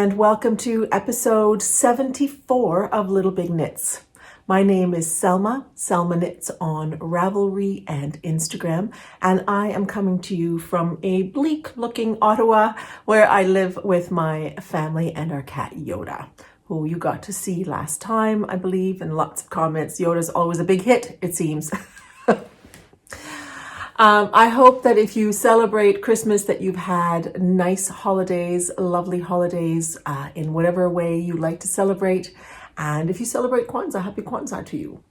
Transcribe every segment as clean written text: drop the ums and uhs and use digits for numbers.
and welcome to episode 74 of Little Big Knits. My name is Selma Knits on Ravelry and Instagram, and I am coming to you from a bleak looking Ottawa where I live with my family and our cat Yoda, who you got to see last time, I believe, and lots of comments. Yoda's always a big hit, it seems. I hope that if you celebrate Christmas that you've had nice holidays, lovely holidays in whatever way you like to celebrate. And if you celebrate Kwanzaa, happy Kwanzaa to you.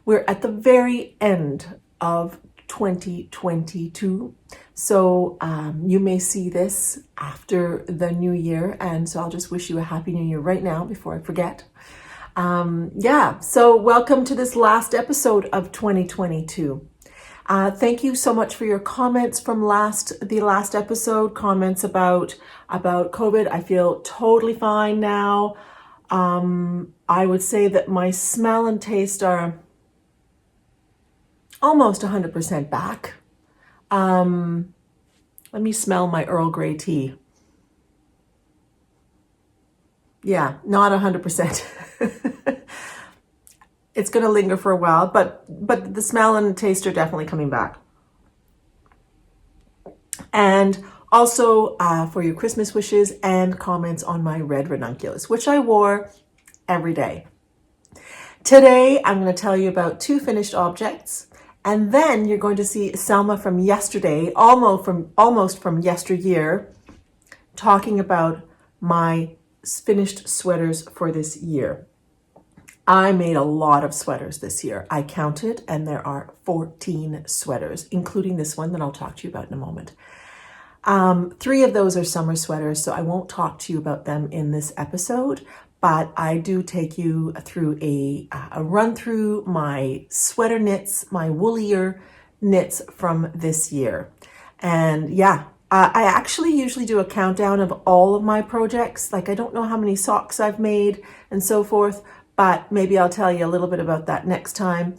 We're at the very end of 2022. So you may see this after the new year. And so I'll just wish you a happy new year right now before I forget. So welcome to this last episode of 2022. Thank you so much for your comments from the last episode, comments about COVID. I feel totally fine now. I would say that my smell and taste are almost 100% back. Let me smell my Earl Grey tea. Yeah, not 100%. It's going to linger for a while, but the smell and taste are definitely coming back. And also for your Christmas wishes and comments on my red ranunculus, which I wore every day. Today, I'm going to tell you about two finished objects, and then you're going to see Selma from yesterday, almost from yesteryear, talking about my finished sweaters for this year. I made a lot of sweaters this year. I counted, and there are 14 sweaters, including this one that I'll talk to you about in a moment. 3 of those are summer sweaters, so I won't talk to you about them in this episode, but I do take you through a run through my sweater knits, my woolier knits from this year. And I actually usually do a countdown of all of my projects. Like, I don't know how many socks I've made and so forth, but maybe I'll tell you a little bit about that next time.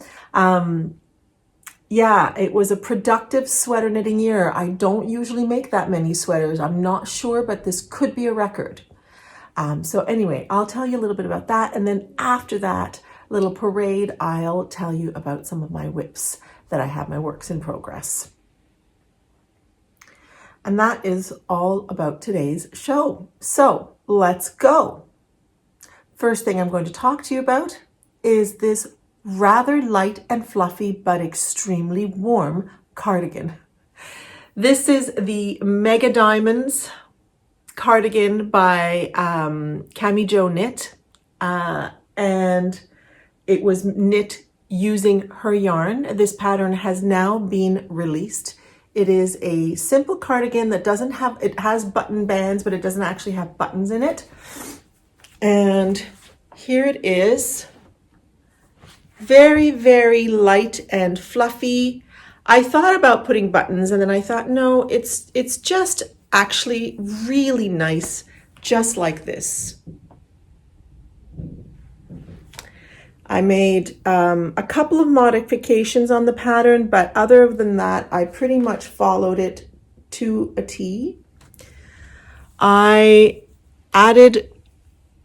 It was a productive sweater knitting year. I don't usually make that many sweaters. I'm not sure, but this could be a record. So anyway, I'll tell you a little bit about that. And then after that little parade, I'll tell you about some of my whips that I have, my works in progress. And that is all about today's show. So let's go. First thing I'm going to talk to you about is this rather light and fluffy but extremely warm cardigan. This is the Mega Diamonds cardigan by Cami Jo Knit, and it was knit using her yarn. This pattern has now been released. It is a simple cardigan that it has button bands, but it doesn't actually have buttons in it. And here it is, very, very light and fluffy. I thought about putting buttons, and then I thought, no, it's just actually really nice, just like this. I made a couple of modifications on the pattern, but other than that, I pretty much followed it to a T. I added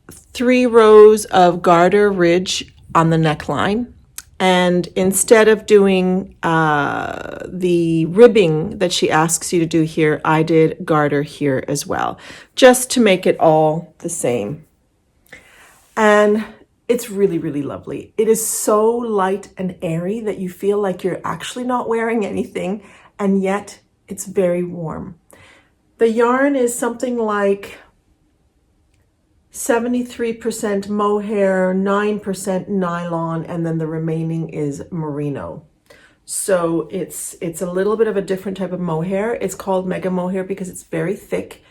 3 rows of garter ridge on the neckline, and instead of doing the ribbing that she asks you to do here, I did garter here as well, just to make it all the same. And it's really, really lovely. It is so light and airy that you feel like you're actually not wearing anything, and yet it's very warm. The yarn is something like 73% mohair, 9% nylon, and then the remaining is merino. So it's a little bit of a different type of mohair. It's called mega mohair because it's very thick.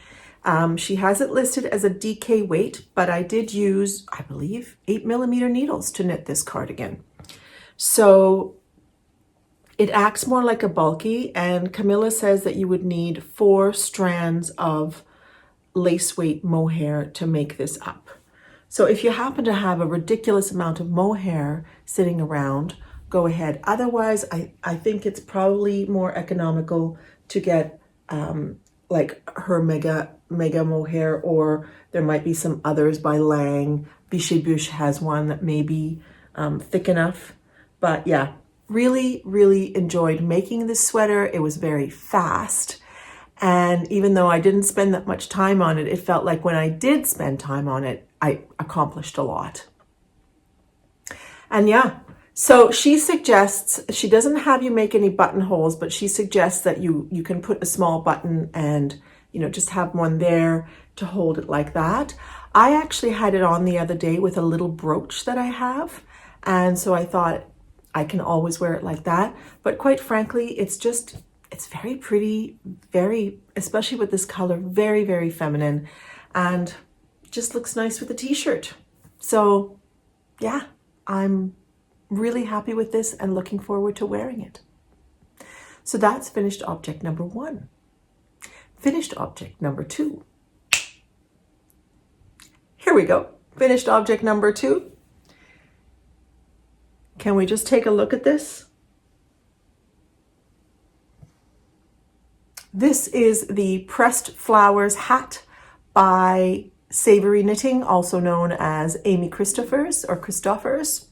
She has it listed as a DK weight, but I did use, I believe, 8mm needles to knit this cardigan. So it acts more like a bulky, and Camilla says that you would need 4 strands of lace weight mohair to make this up. So if you happen to have a ridiculous amount of mohair sitting around, go ahead. Otherwise, I think it's probably more economical to get like her mega mohair, or there might be some others by Lang. Vichy Bouche has one that may be thick enough. But yeah, really, really enjoyed making this sweater. It was very fast. And even though I didn't spend that much time on it, it felt like when I did spend time on it, I accomplished a lot. And yeah, so she suggests, she doesn't have you make any buttonholes, but she suggests that you can put a small button and, you know, just have one there to hold it like that. I actually had it on the other day with a little brooch that I have. And so I thought I can always wear it like that. But quite frankly, it's very pretty, very, especially with this color, very, very feminine, and just looks nice with a t-shirt. So yeah, I'm really happy with this and looking forward to wearing it. So that's finished object number 1. Finished object number 2. Here we go. Finished object number 2. Can we just take a look at this? This is the Pressed Flowers hat by Savory Knitting, also known as Amy Christophers or Christophers.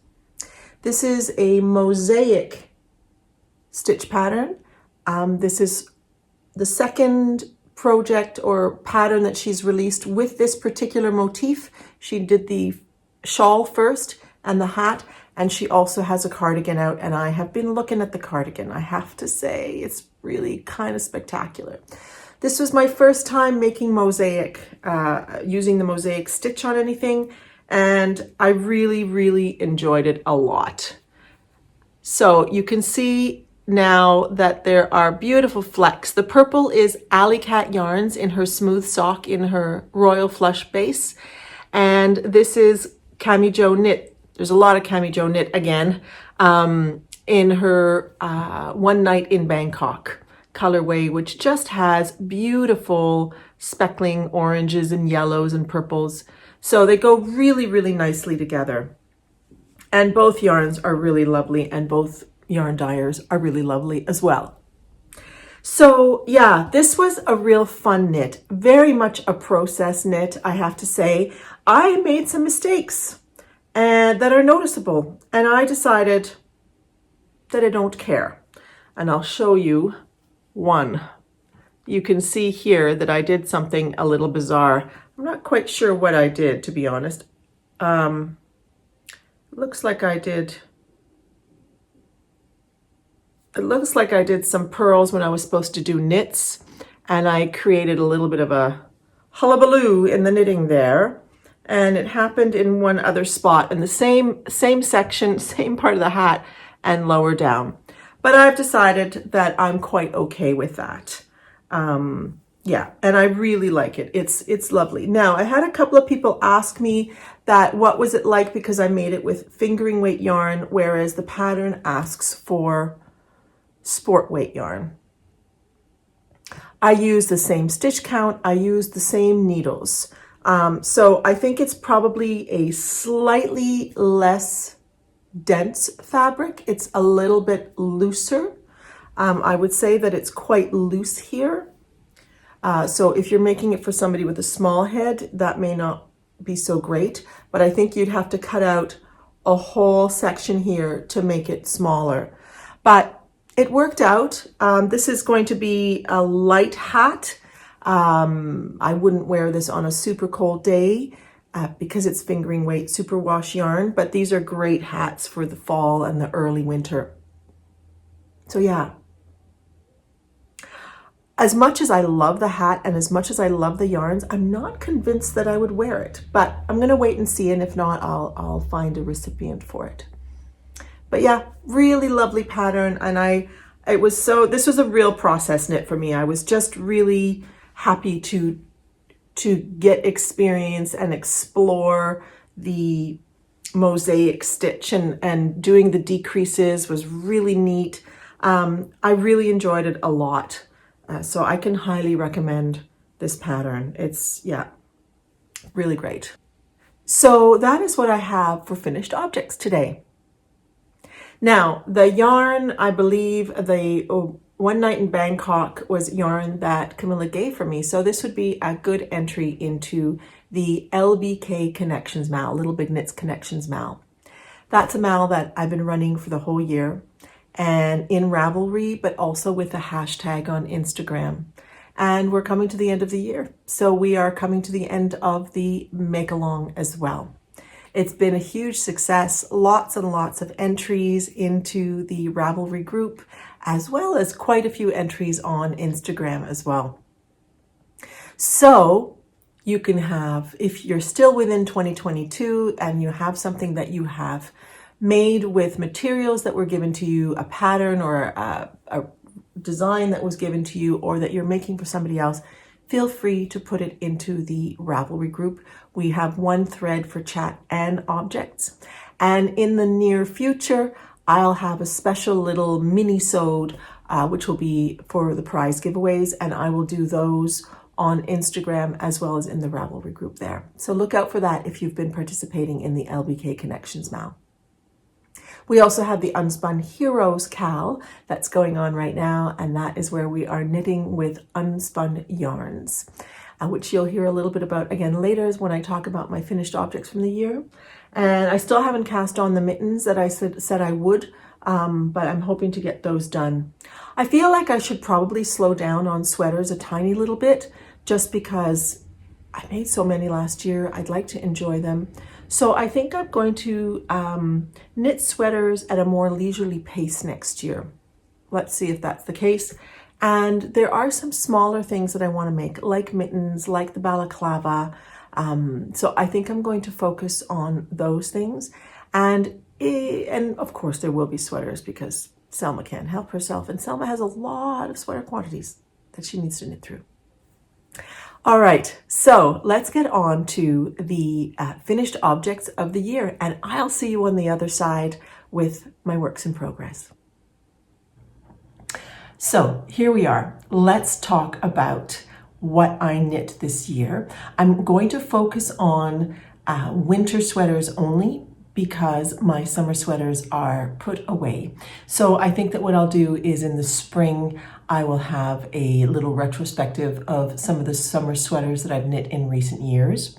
This is a mosaic stitch pattern. This is the second project or pattern that she's released with this particular motif. She did the shawl first and the hat, and she also has a cardigan out, and I have been looking at the cardigan. I have to say, it's really kind of spectacular. This was my first time making mosaic, using the mosaic stitch on anything, and I really, really enjoyed it a lot. So you can see now that there are beautiful flecks. The purple is Alley Cat Yarns in her smooth sock in her Royal Flush base, and this is Cami Jo Knit. There's a lot of Cami Jo Knit again, in her One Night in Bangkok colorway, which just has beautiful speckling oranges and yellows and purples. So they go really, really nicely together. And both yarns are really lovely, and both yarn dyers are really lovely as well. So yeah, this was a real fun knit, very much a process knit, I have to say. I made some mistakes and that are noticeable, and I decided that I don't care. And I'll show you one. You can see here that I did something a little bizarre. I'm not quite sure what I did, to be honest. Looks like I did some pearls when I was supposed to do knits, and I created a little bit of a hullabaloo in the knitting there. And it happened in one other spot in the same section, same part of the hat, and lower down. But I've decided that I'm quite okay with that. Yeah, and I really like it. It's lovely. Now, I had a couple of people ask me that what was it like because I made it with fingering weight yarn, whereas the pattern asks for sport weight yarn. I use the same stitch count. I use the same needles. So I think it's probably a slightly less dense fabric. It's a little bit looser. I would say that it's quite loose here. So if you're making it for somebody with a small head, that may not be so great, but I think you'd have to cut out a whole section here to make it smaller. But it worked out. This is going to be a light hat. I wouldn't wear this on a super cold day because it's fingering weight superwash yarn, but these are great hats for the fall and the early winter. So yeah, as much as I love the hat and as much as I love the yarns, I'm not convinced that I would wear it, but I'm going to wait and see, and if not, I'll find a recipient for it. But yeah, really lovely pattern, and this was a real process knit for me. I was just really happy to get experience and explore the mosaic stitch, and doing the decreases was really neat. I really enjoyed it a lot. So I can highly recommend this pattern. It's, yeah, really great. So that is what I have for finished objects today. Now, the yarn, I believe the One Night in Bangkok was yarn that Camilla gave for me. So this would be a good entry into the LBK Connections mal, Little Big Knits Connections mal. That's a mal that I've been running for the whole year and in Ravelry, but also with the hashtag on Instagram. And we're coming to the end of the year. So we are coming to the end of the make-along as well. It's been a huge success, lots and lots of entries into the Ravelry group, as well as quite a few entries on Instagram as well. So you can have, if you're still within 2022 and you have something that you have made with materials that were given to you, a pattern or a design that was given to you, or that you're making for somebody else, feel free to put it into the Ravelry group. We have one thread for chat and objects. And in the near future, I'll have a special little mini-sode, which will be for the prize giveaways. And I will do those on Instagram as well as in the Ravelry group there. So look out for that if you've been participating in the LBK Connections mal. We also have the Unspun Heroes Cal that's going on right now, and that is where we are knitting with unspun yarns, which you'll hear a little bit about again later when I talk about my finished objects from the year. And I still haven't cast on the mittens that I said I would, but I'm hoping to get those done. I feel like I should probably slow down on sweaters a tiny little bit, just because I made so many last year. I'd like to enjoy them. So I think I'm going to knit sweaters at a more leisurely pace next year. Let's see if that's the case. And there are some smaller things that I want to make, like mittens, like the balaclava. So I think I'm going to focus on those things. And of course there will be sweaters because Selma can't help herself. And Selma has a lot of sweater quantities that she needs to knit through. All right, so let's get on to the finished objects of the year, and I'll see you on the other side with my works in progress. So here we are. Let's talk about what I knit this year. I'm going to focus on winter sweaters only, because my summer sweaters are put away. So I think that what I'll do is in the spring, I will have a little retrospective of some of the summer sweaters that I've knit in recent years.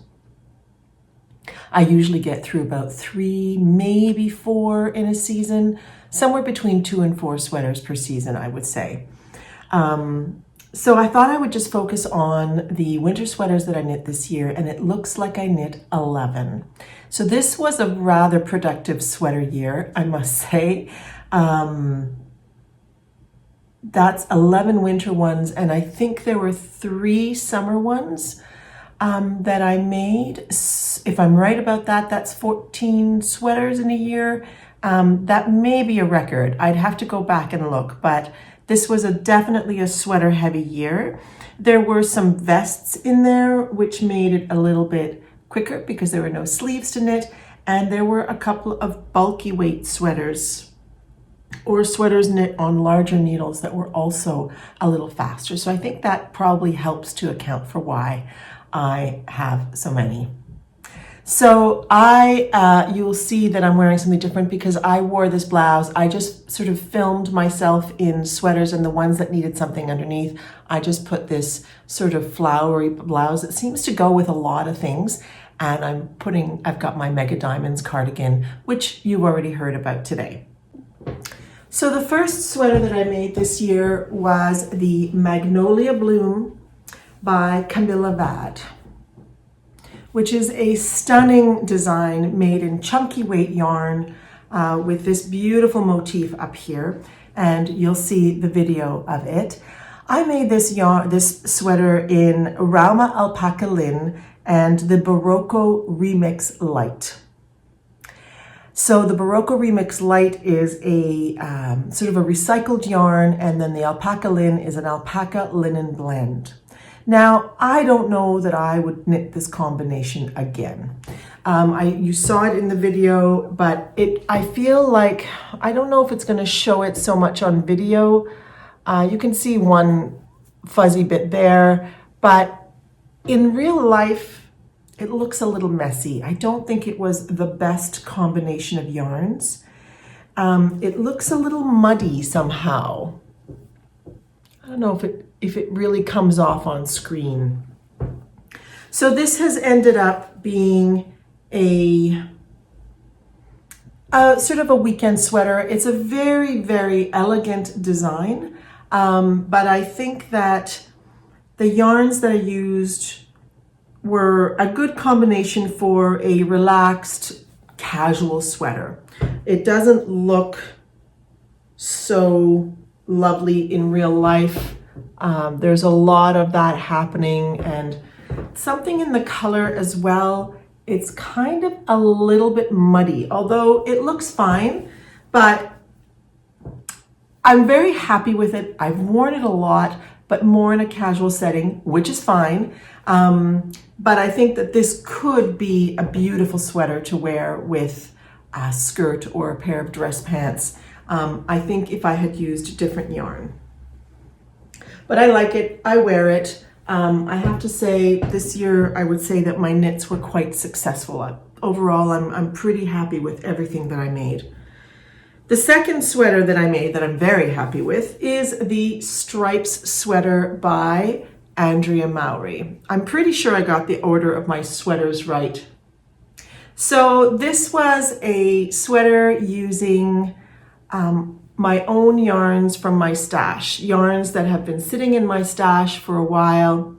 I usually get through about 3, maybe 4 in a season, somewhere between 2 and 4 sweaters per season, I would say. So I thought I would just focus on the winter sweaters that I knit this year, and it looks like I knit 11. So this was a rather productive sweater year, I must say. That's 11 winter ones, and I think there were 3 summer ones that I made. If I'm right about that, that's 14 sweaters in a year. That may be a record. I'd have to go back and look, but this was definitely a sweater heavy year. There were some vests in there, which made it a little bit quicker because there were no sleeves to knit. And there were a couple of bulky weight sweaters or sweaters knit on larger needles that were also a little faster. So I think that probably helps to account for why I have so many. So you'll see that I'm wearing something different because I wore this blouse. I just sort of filmed myself in sweaters, and the ones that needed something underneath, I just put this sort of flowery blouse that seems to go with a lot of things. And I've got my Mega Diamonds cardigan, which you've already heard about today. So the first sweater that I made this year was the Magnolia Bloom by Kevät, which is a stunning design made in chunky weight yarn with this beautiful motif up here, and you'll see the video of it. I made this sweater in Rauma Alpaca Lin and the Barocco Remix Light. So the Barocco Remix Light is a sort of a recycled yarn, and then the Alpaca Lin is an alpaca linen blend. Now, I don't know that I would knit this combination again. You saw it in the video, but I feel like, I don't know if it's gonna show it so much on video. You can see one fuzzy bit there, but in real life, it looks a little messy. I don't think it was the best combination of yarns. It looks a little muddy somehow. I don't know if it really comes off on screen. So this has ended up being a sort of a weekend sweater. It's a very, very elegant design, but I think that the yarns that I used were a good combination for a relaxed, casual sweater. It doesn't look so lovely in real life. There's a lot of that happening, and something in the color as well. It's kind of a little bit muddy, although it looks fine, but I'm very happy with it. I've worn it a lot, but more in a casual setting, which is fine. But I think that this could be a beautiful sweater to wear with a skirt or a pair of dress pants. I think if I had used different yarn. But I like it, I wear it. I have to say this year, I would say that my knits were quite successful. Overall, I'm pretty happy with everything that I made. The second sweater that I made that I'm very happy with is the Stripes sweater by Andrea Mowry. I'm pretty sure I got the order of my sweaters right. So this was a sweater using my own yarns from my stash, yarns that have been sitting in my stash for a while.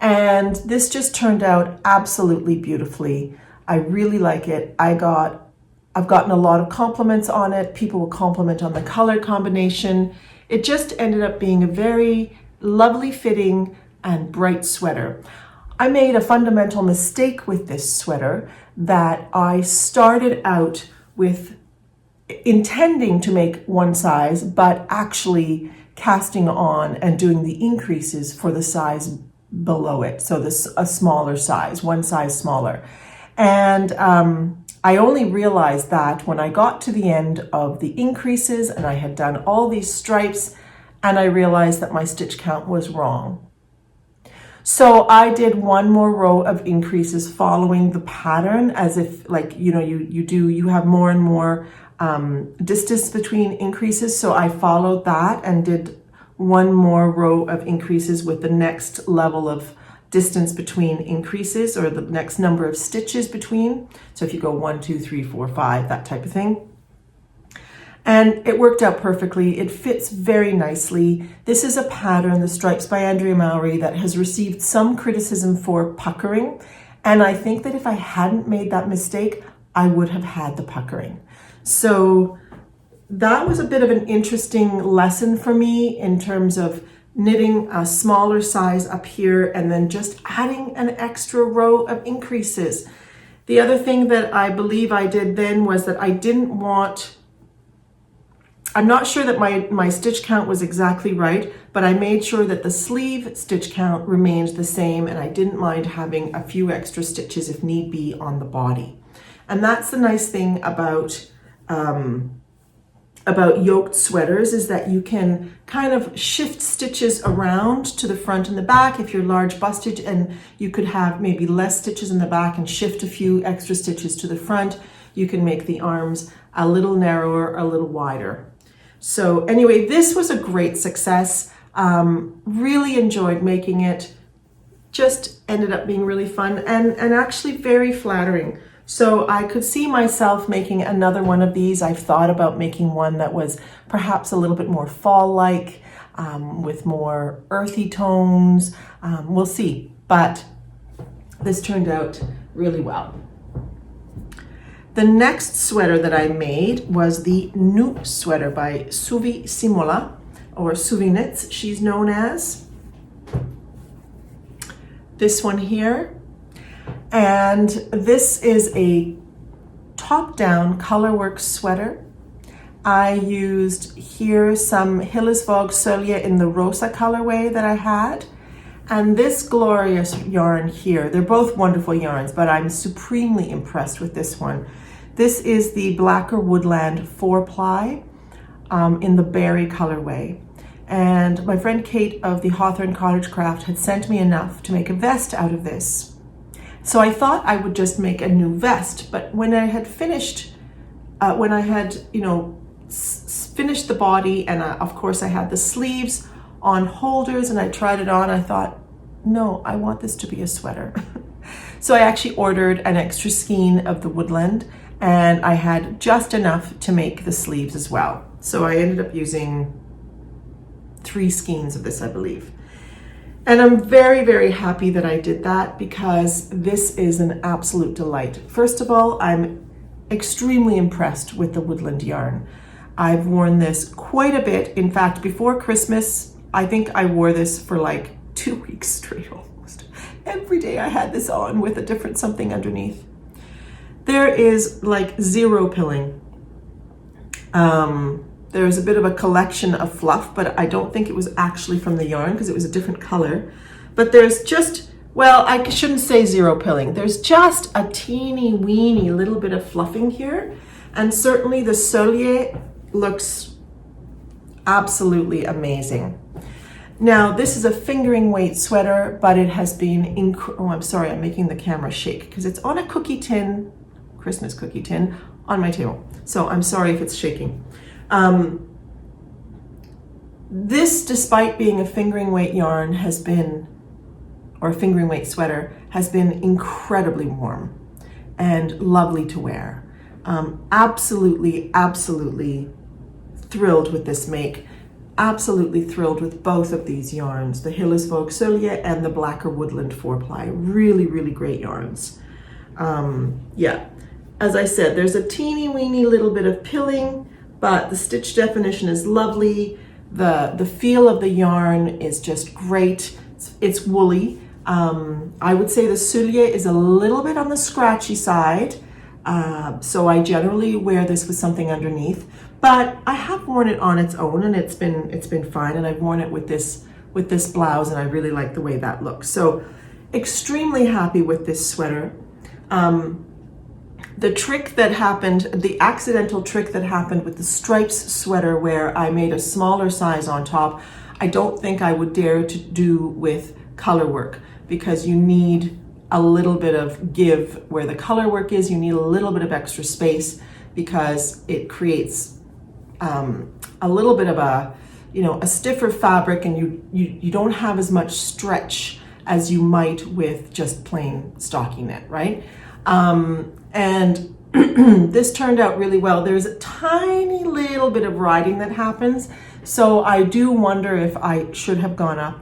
And this just turned out absolutely beautifully. I really like it. I've gotten a lot of compliments on it. People will compliment on the color combination. It just ended up being a very lovely fitting and bright sweater. I made a fundamental mistake with this sweater that I started out with intending to make one size, but actually casting on and doing the increases for the size below it. So this a smaller size, one size smaller. And I only realized that when I got to the end of the increases and I had done all these stripes, and I realized that my stitch count was wrong. So I did one more row of increases following the pattern, as if, like, you know, you have more and more distance between increases. So I followed that and did one more row of increases with the next level of distance between increases, or the next number of stitches between. So if you go 1, 2, 3, 4, 5, that type of thing. And it worked out perfectly. It fits very nicely. This is a pattern, the Stripes by Andrea Mowry, that has received some criticism for puckering. And I think that if I hadn't made that mistake, I would have had the puckering. So that was a bit of an interesting lesson for me in terms of knitting a smaller size up here and then just adding an extra row of increases. The other thing that I believe I did then was that I didn't want, I'm not sure that my stitch count was exactly right, but I made sure that the sleeve stitch count remained the same, and I didn't mind having a few extra stitches if need be on the body. And that's the nice thing about yoked sweaters, is that you can kind of shift stitches around to the front and the back if you're large busted, and you could have maybe less stitches in the back and shift a few extra stitches to the front. You can make the arms a little narrower, a little wider. So anyway, this was a great success. Really enjoyed making it. Just ended up being really fun and actually very flattering. So I could see myself making another one of these. I've thought about making one that was perhaps a little bit more fall-like, with more earthy tones. We'll see, but this turned out really well. The next sweater that I made was the Noux sweater by Suvi Simola, or Suvi Knits, she's known as. This one here. And this is a top-down colorwork sweater. I used here some Hillesvåg Sölje in the Rosa colorway that I had. And this glorious yarn here, they're both wonderful yarns, but I'm supremely impressed with this one. This is the Blacker Woodland 4-ply in the berry colorway. And my friend Kate of the Hawthorne Cottage Craft had sent me enough to make a vest out of this. So I thought I would just make a new vest, but when I had finished, finished the body, and of course I had the sleeves on holders and I tried it on. I thought, no, I want this to be a sweater. So I actually ordered an extra skein of the woodland, and I had just enough to make the sleeves as well. So I ended up using 3 skeins of this, I believe. And I'm very, very happy that I did that because this is an absolute delight. First of all, I'm extremely impressed with the woodland yarn. I've worn this quite a bit. In fact, before Christmas, I think I wore this for like 2 weeks straight almost. Every day I had this on with a different something underneath. There is like 0 pilling. There's a bit of a collection of fluff, but I don't think it was actually from the yarn because it was a different color. But there's just, well, I shouldn't say 0 pilling. There's just a teeny weeny little bit of fluffing here. And certainly the soulier looks absolutely amazing. Now, this is a fingering weight sweater, but it has been, oh, I'm sorry, I'm making the camera shake because it's on a cookie tin, Christmas cookie tin, on my table. So I'm sorry if it's shaking. This, despite being a fingering weight yarn, has been, or a fingering weight sweater, has been incredibly warm and lovely to wear. Absolutely, absolutely thrilled with this make. Absolutely thrilled with both of these yarns, the Hillersvåg Soulier and the Blacker Woodland 4-ply. Really, really great yarns. Yeah, as I said, there's a teeny weeny little bit of pilling, but the stitch definition is lovely. The feel of the yarn is just great. It's woolly. I would say the soulier is a little bit on the scratchy side. So I generally wear this with something underneath, but I have worn it on its own and it's been fine. And I've worn it with this blouse and I really like the way that looks. So extremely happy with this sweater. The trick that happened, the accidental trick that happened with the stripes sweater where I made a smaller size on top, I don't think I would dare to do with color work because you need a little bit of give where the color work is. You need a little bit of extra space because it creates a little bit of a stiffer fabric, and you don't have as much stretch as you might with just plain stockinette, right? And this turned out really well. There's a tiny little bit of riding that happens, so I do wonder if I should have gone up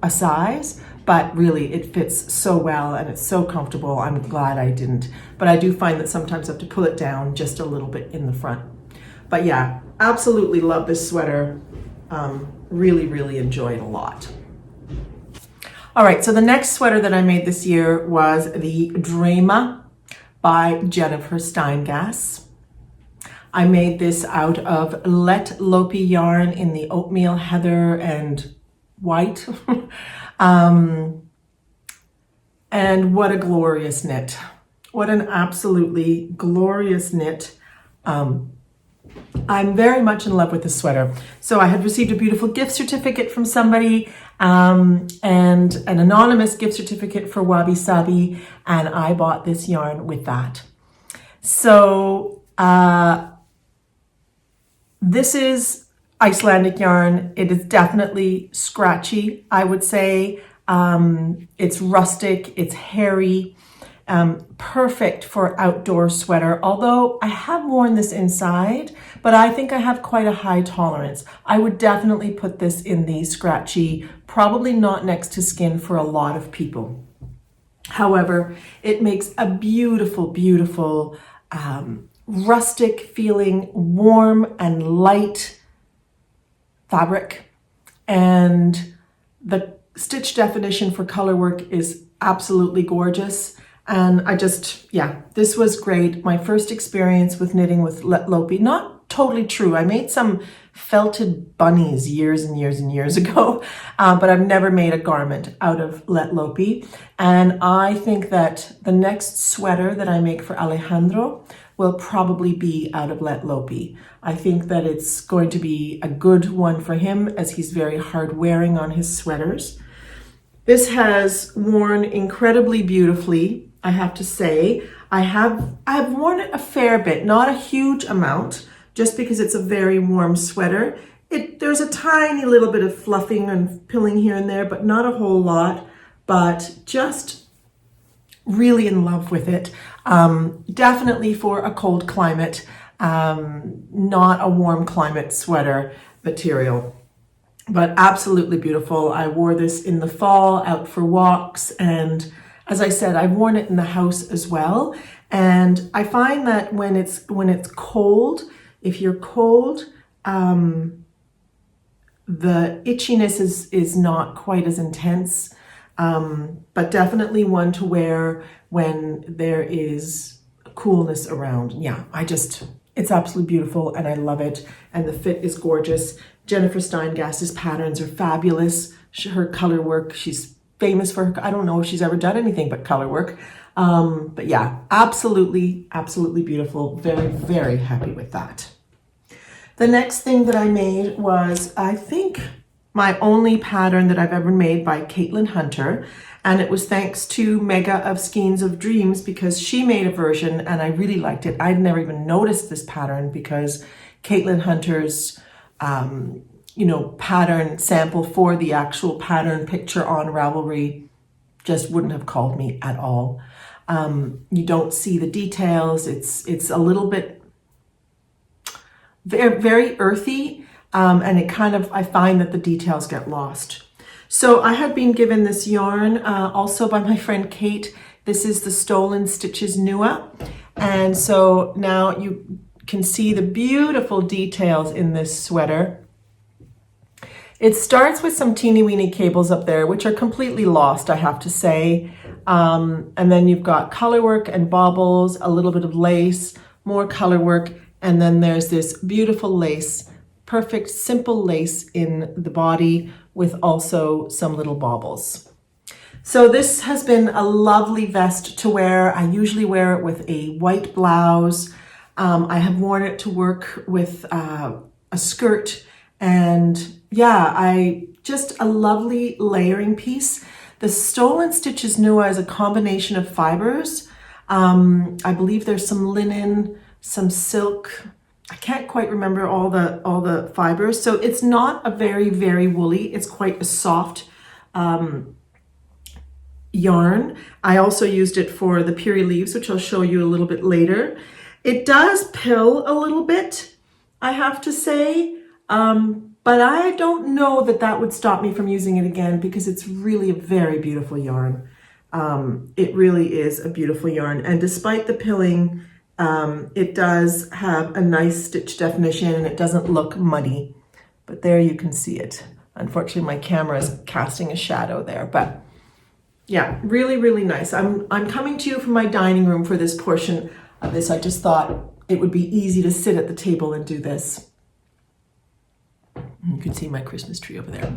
a size, but really it fits so well and it's so comfortable. I'm glad I didn't, but I do find that sometimes I have to pull it down just a little bit in the front. But yeah, absolutely love this sweater. Really, really enjoy it a lot. All right, so the next sweater that I made this year was the Dreamy by Jennifer Steingass. I made this out of Let Lopi yarn in the oatmeal heather and white. And what a glorious knit. What an absolutely glorious knit. I'm very much in love with this sweater. So I had received a beautiful gift certificate from somebody and an anonymous gift certificate for Wabi Sabi, and I bought this yarn with that. So this is Icelandic yarn. It is definitely scratchy, I would say. It's rustic, it's hairy, perfect for outdoor sweater. Although I have worn this inside, but I think I have quite a high tolerance. I would definitely put this in the scratchy, probably not next to skin for a lot of people. However, it makes a beautiful, beautiful, rustic feeling, warm and light fabric, and the stitch definition for color work is absolutely gorgeous. And this was great. My first experience with knitting with Let Lopi, not totally true. I made some felted bunnies years and years and years ago, but I've never made a garment out of Let Lopi. And I think that the next sweater that I make for Alejandro will probably be out of Let Lopi. I think that it's going to be a good one for him as he's very hard wearing on his sweaters. This has worn incredibly beautifully, I have to say. I've worn it a fair bit, not a huge amount, just because it's a very warm sweater. There's a tiny little bit of fluffing and pilling here and there, but not a whole lot, but just really in love with it. Definitely for a cold climate, not a warm climate sweater material, but absolutely beautiful. I wore this in the fall out for walks, and as I said, I've worn it in the house as well. And I find that when it's cold, if you're cold, the itchiness is not quite as intense, but definitely one to wear when there is coolness around. Yeah, it's absolutely beautiful and I love it. And the fit is gorgeous. Jennifer Steingass's patterns are fabulous. Her color work, she's famous for her, I don't know if she's ever done anything but color work. But yeah, absolutely, absolutely beautiful. Very, very happy with that. The next thing that I made was, I think, my only pattern that I've ever made by Caitlin Hunter. And it was thanks to Mega of Skeins of Dreams, because she made a version and I really liked it. I'd never even noticed this pattern because Caitlin Hunter's, pattern sample for the actual pattern picture on Ravelry just wouldn't have called me at all. You don't see the details. It's a little bit very, very earthy, and I find that the details get lost. So I had been given this yarn also by my friend Kate. This is the Stolen Stitches Noux, and so now you can see the beautiful details in this sweater. It starts with some teeny weeny cables up there, which are completely lost, I have to say. And then you've got color work and baubles, a little bit of lace, more color work, and then there's this beautiful lace, perfect simple lace in the body with also some little baubles. So this has been a lovely vest to wear. I usually wear it with a white blouse. I have worn it to work with a skirt, and yeah, just a lovely layering piece. The Stolen Stitches Noux is a combination of fibers. I believe there's some linen, some silk. I can't quite remember all the fibers. So it's not a very, very woolly. It's quite a soft yarn. I also used it for the Peerie Leaves, which I'll show you a little bit later. It does pill a little bit, I have to say, but I don't know that would stop me from using it again because it's really a very beautiful yarn. It really is a beautiful yarn, and despite the pilling, it does have a nice stitch definition and it doesn't look muddy, but there you can see it. Unfortunately, my camera is casting a shadow there, but yeah, really, really nice. I'm coming to you from my dining room for this portion of this. I just thought it would be easy to sit at the table and do this. You can see my Christmas tree over there.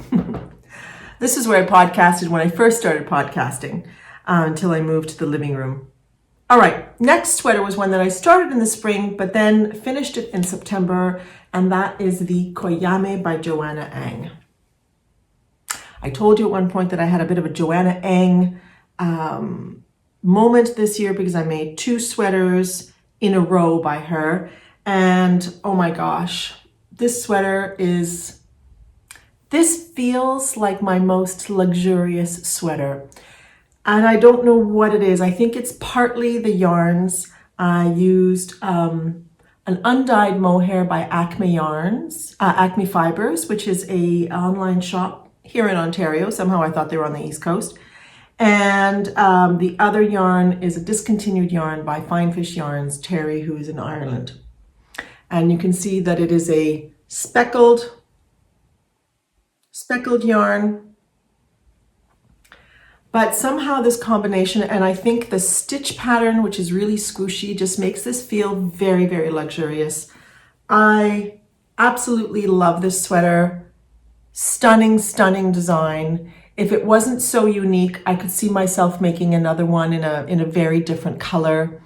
This is where I podcasted when I first started podcasting until I moved to the living room. All right, next sweater was one that I started in the spring, but then finished it in September, and that is the Koyamae by Joanna Ang. I told you at one point that I had a bit of a Joanna Ang moment this year because I made 2 sweaters in a row by her, and oh my gosh, this feels like my most luxurious sweater. And I don't know what it is. I think it's partly the yarns. I used an undyed mohair by Acme Fibers, which is a online shop here in Ontario. Somehow I thought they were on the East Coast. And the other yarn is a discontinued yarn by Fine Fish Yarns, Terry, who is in Ireland. And you can see that it is a speckled yarn. But somehow this combination, and I think the stitch pattern, which is really squishy, just makes this feel very, very luxurious. I absolutely love this sweater. Stunning, stunning design. If it wasn't so unique, I could see myself making another one in a very different color.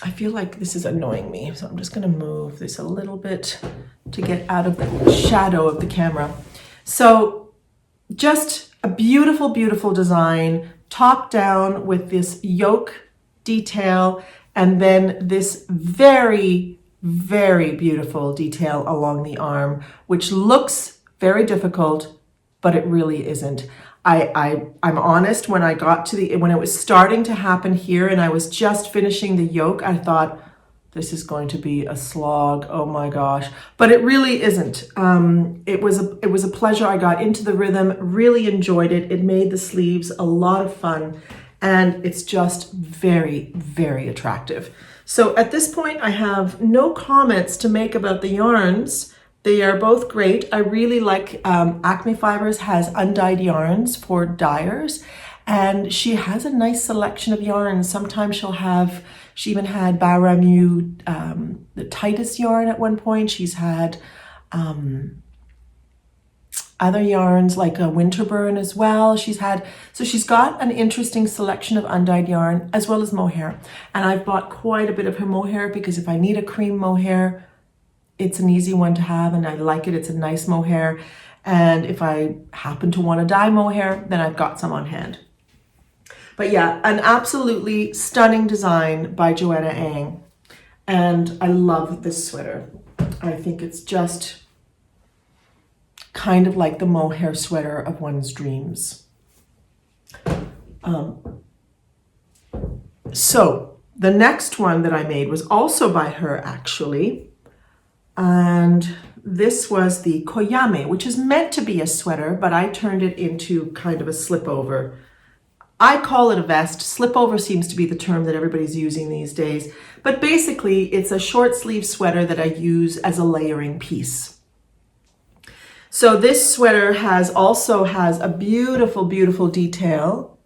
I feel like this is annoying me, so I'm just going to move this a little bit to get out of the shadow of the camera. So just a beautiful, beautiful design, top down with this yoke detail, and then this very very beautiful detail along the arm, which looks very difficult, but it really isn't. I'm honest, when I got to when it was starting to happen here and I was just finishing the yoke, I thought, this is going to be a slog. Oh my gosh. But it really isn't. It was a pleasure. I got into the rhythm, really enjoyed it. It made the sleeves a lot of fun, and it's just very, very attractive. So at this point, I have no comments to make about the yarns. They are both great. I really like Acme Fibers has undyed yarns for dyers, and she has a nice selection of yarns. Sometimes she even had Baramu, the tightest yarn at one point. She's had other yarns like a Winterburn as well. So she's got an interesting selection of undyed yarn as well as mohair. And I've bought quite a bit of her mohair because if I need a cream mohair, it's an easy one to have and I like it. It's a nice mohair. And if I happen to want to dye mohair, then I've got some on hand. But yeah, an absolutely stunning design by Joanna Ang. And I love this sweater. I think it's just kind of like the mohair sweater of one's dreams. So the next one that I made was also by her actually. And this was the Koyamae, which is meant to be a sweater, but I turned it into kind of a slipover. I call it a vest. Slipover seems to be the term that everybody's using these days. But basically, it's a short sleeve sweater that I use as a layering piece. So this sweater also has a beautiful, beautiful detail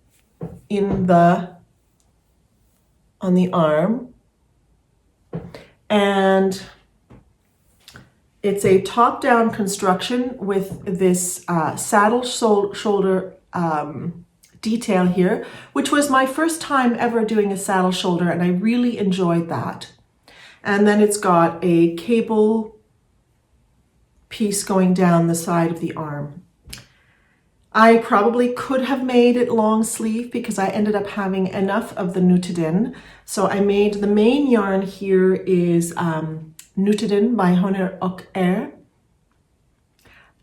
on the arm. And it's a top-down construction with this saddle shoulder detail here, which was my first time ever doing a saddle shoulder, and I really enjoyed that. And then it's got a cable piece going down the side of the arm. I probably could have made it long sleeve because I ended up having enough of the Nutiden. So I made the main yarn here is Nutiden by Honor och Air.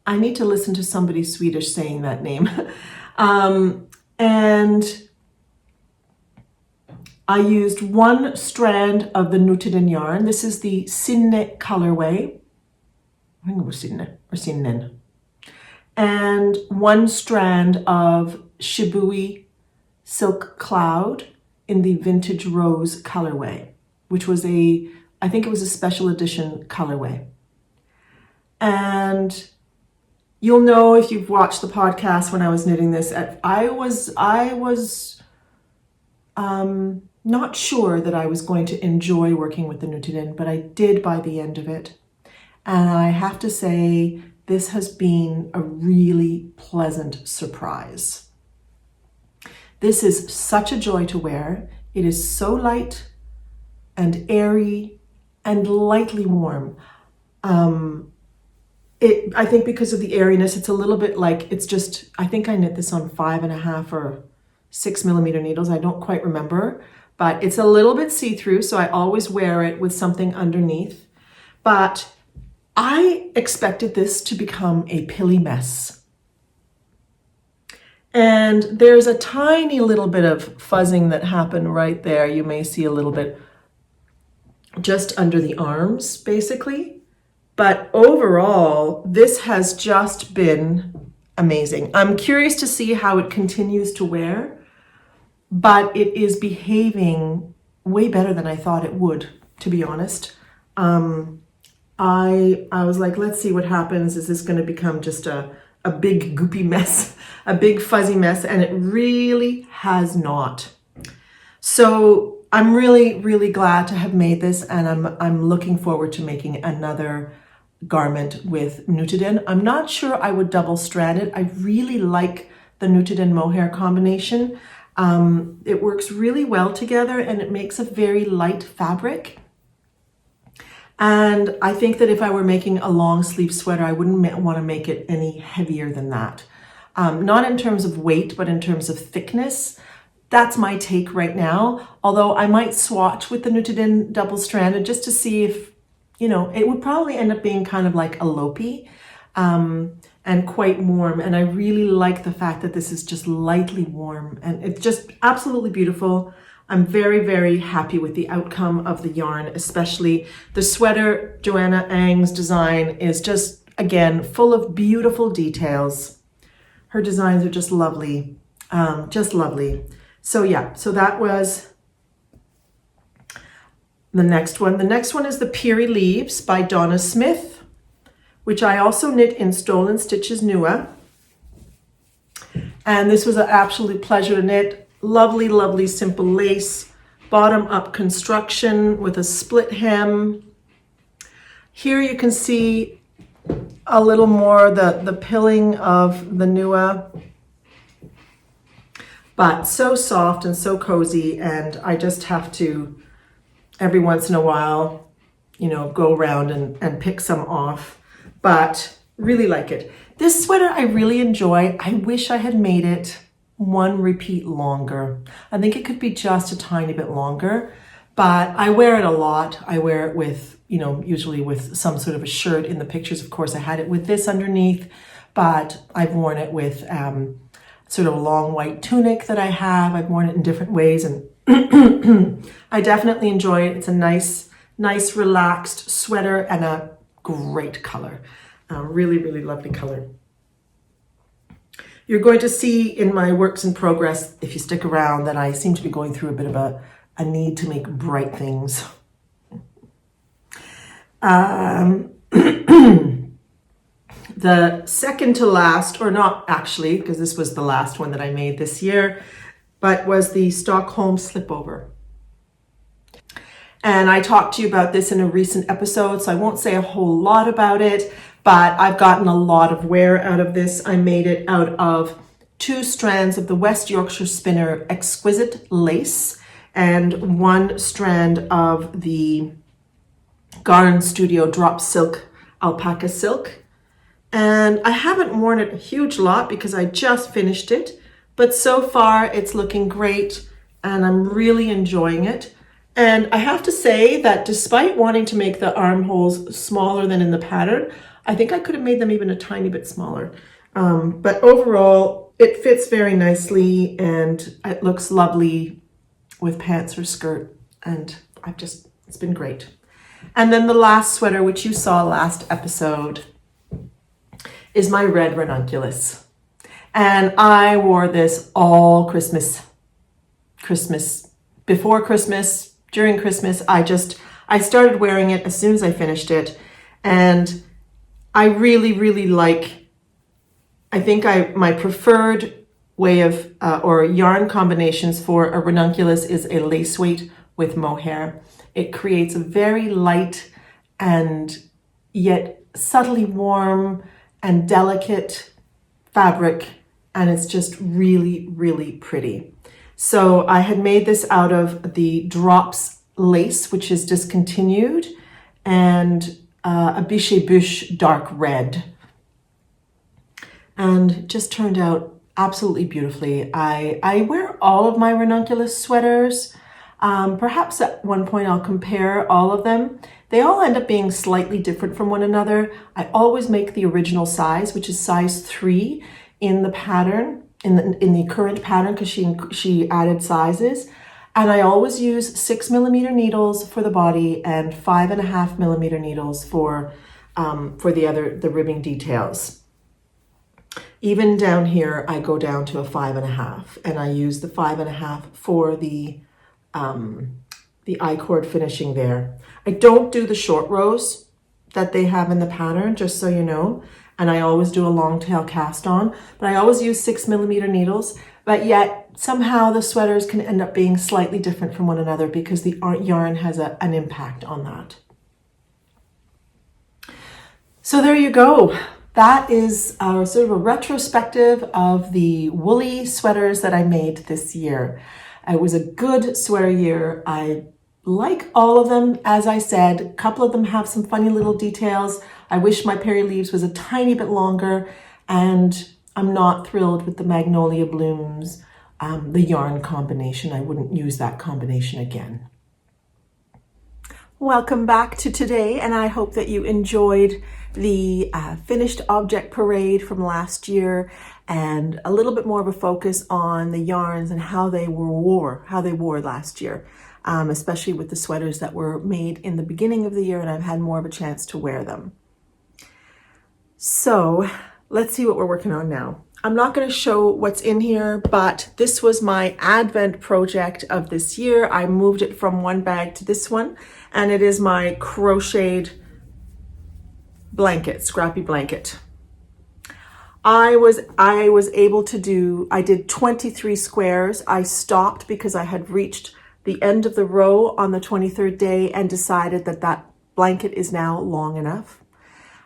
I need to listen to somebody Swedish saying that name. And I used one strand of the Nutiden yarn. This is the Sinne colorway. I think it was Sinne or Sinnen. And one strand of Shibui Silk Cloud in the Vintage Rose colorway, which was I think it was a special edition colorway. And you'll know if you've watched the podcast when I was knitting this, I was not sure that I was going to enjoy working with the Nutiden, but I did by the end of it. And I have to say, this has been a really pleasant surprise. This is such a joy to wear. It is so light and airy and lightly warm. I think because of the airiness, it's a little bit like, I think I knit this on 5.5 or 6 millimeter needles. I don't quite remember, but it's a little bit see-through. So I always wear it with something underneath, but I expected this to become a pilly mess. And there's a tiny little bit of fuzzing that happened right there. You may see a little bit just under the arms, basically. But overall, this has just been amazing. I'm curious to see how it continues to wear, but it is behaving way better than I thought it would, to be honest. I was like, let's see what happens. Is this going to become just a big goopy mess, a big fuzzy mess? And it really has not. So I'm really, really glad to have made this, and I'm looking forward to making another garment with Nutiden. I'm not sure I would double strand it. I really like the Nutiden mohair combination. It works really well together and it makes a very light fabric. And I think that if I were making a long sleeve sweater, I wouldn't want to make it any heavier than that. Not in terms of weight, but in terms of thickness. That's my take right now. Although I might swatch with the Nutiden double stranded just to see if you know, it would probably end up being kind of like a lopey, and quite warm. And I really like the fact that this is just lightly warm, and it's just absolutely beautiful. I'm very, very happy with the outcome of the yarn, especially the sweater. Joanna Ang's design is just, again, full of beautiful details. Her designs are just lovely, just lovely. So yeah, so that was the next one. The next one is the Peerie Leaves by Donna Smith, which I also knit in Stolen Stitches Noux. And this was an absolute pleasure to knit. Lovely, lovely, simple lace, bottom up construction with a split hem. Here you can see a little more the pilling of the Noux, but so soft and so cozy. And I just have to, every once in a while, you know, go around and pick some off, but really like it. This sweater I really enjoy. I wish I had made it one repeat longer. I think it could be just a tiny bit longer, but I wear it a lot. I wear it with, you know, usually with some sort of a shirt. In the pictures, of course, I had it with this underneath, but I've worn it with sort of a long white tunic that I have. I've worn it in different ways, and I definitely enjoy it. It's a nice, relaxed sweater and a great color. Really, really lovely color. You're going to see in my works in progress, if you stick around, that I seem to be going through a bit of a need to make bright things. The second to last, or not actually, because this was the last one that I made this year, but was the Stockholm Slipover. And I talked to you about this in a recent episode, so I won't say a whole lot about it, but I've gotten a lot of wear out of this. I made it out of 2 strands of the West Yorkshire Spinner Exquisite Lace and 1 strand of the Garn Studio Drop Silk Alpaca Silk. And I haven't worn it a huge lot because I just finished it, but so far it's looking great and I'm really enjoying it. And I have to say that despite wanting to make the armholes smaller than in the pattern, I think I could have made them even a tiny bit smaller. But overall, it fits very nicely and it looks lovely with pants or skirt. And it's been great. And then the last sweater, which you saw last episode, is my red ranunculus. And I wore this all Christmas, before Christmas, during Christmas. I started wearing it as soon as I finished it. And I really, really like, I think my preferred way of, or yarn combinations for a ranunculus is a lace weight with mohair. It creates a very light and yet subtly warm and delicate fabric, and it's just really, really pretty. So I had made this out of the Drops lace, which is discontinued, and a Biche Bush dark red, and just turned out absolutely beautifully. I wear all of my ranunculus sweaters. Perhaps at one point I'll compare all of them. They all end up being slightly different from one another. I always make the original size, which is size 3 in the pattern, in the current pattern, because she added sizes. And I always use 6mm needles for the body and 5.5mm needles for the ribbing details. Even down here, I go down to a 5.5, and I use the 5.5 for the I-cord finishing there. I don't do the short rows that they have in the pattern, just so you know, and I always do a long tail cast on, but I always use 6mm needles, but yet somehow the sweaters can end up being slightly different from one another because the yarn has an impact on that. So there you go. That is sort of a retrospective of the woolly sweaters that I made this year. It was a good sweater year. I like all of them. As I said, a couple of them have some funny little details. I wish my Peerie Leaves was a tiny bit longer, and I'm not thrilled with the Magnolia Blooms, the yarn combination. I wouldn't use that combination again. Welcome back to today, and I hope that you enjoyed the finished object parade from last year and a little bit more of a focus on the yarns and how they wore last year, especially with the sweaters that were made in the beginning of the year and I've had more of a chance to wear them. So let's see what we're working on now. I'm not going to show what's in here, but this was my Advent project of this year. I moved it from one bag to this one, and it is my crocheted blanket, scrappy blanket. I did 23 squares. I stopped because I had reached the end of the row on the 23rd day and decided that that blanket is now long enough.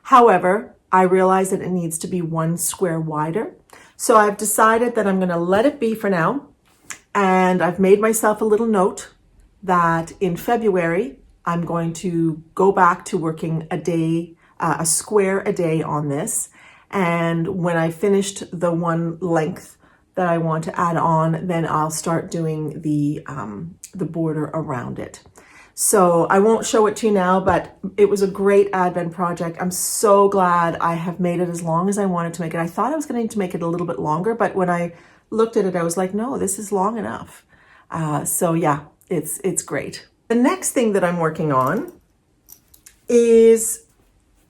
However, I realized that it needs to be 1 square wider. So I've decided that I'm going to let it be for now. And I've made myself a little note that in February, I'm going to go back to working a square a day on this. And when I finished the one length that I want to add on, then I'll start doing the border around it. So I won't show it to you now, but it was a great Advent project. I'm so glad I have made it as long as I wanted to make it. I thought I was going to make it a little bit longer, but when I looked at it, I was like, no, this is long enough. So yeah, it's great. The next thing that I'm working on is